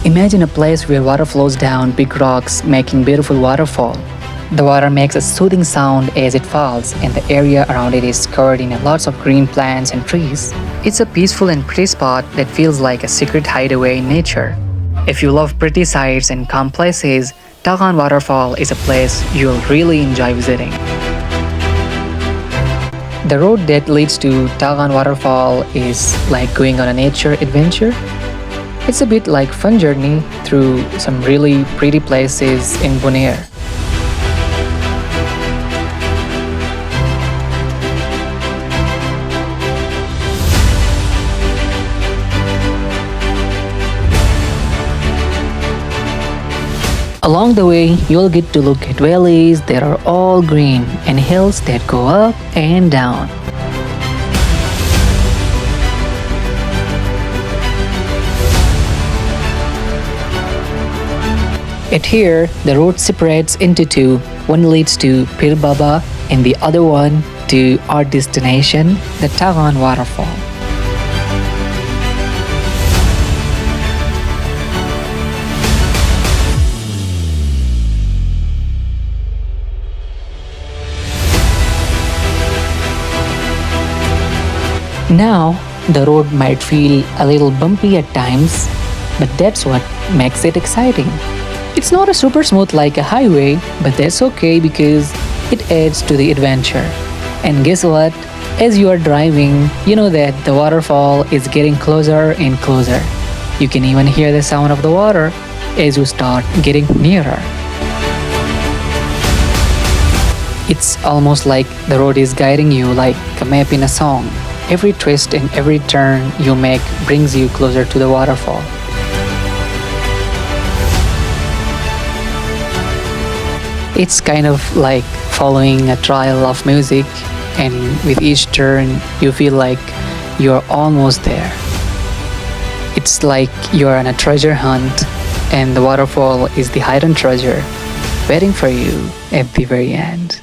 Imagine a place where water flows down big rocks, making beautiful waterfall. The water makes a soothing sound as it falls, and the area around it is covered in lots of green plants and trees. It's a peaceful and pretty spot that feels like a secret hideaway in nature. If you love pretty sights and calm places, Taghan Waterfall is a place you'll really enjoy visiting. The road that leads to Taghan Waterfall is like going on a nature adventure. It's a bit like fun journey through some really pretty places in Buner. Along the way, you'll get to look at valleys that are all green and hills that go up and down. At here, the road separates into two. One leads to Pir Baba and the other one to our destination, the Taghan Waterfall. Now, the road might feel a little bumpy at times, but that's what makes it exciting. It's not a super smooth like a highway, but that's okay because it adds to the adventure. And guess what? As you are driving, you know that the waterfall is getting closer and closer. You can even hear the sound of the water as you start getting nearer. It's almost like the road is guiding you like a map in a song. Every twist and every turn you make brings you closer to the waterfall. It's kind of like following a trail of music, and with each turn you feel like you're almost there. It's like you're on a treasure hunt, and the waterfall is the hidden treasure waiting for you at the very end.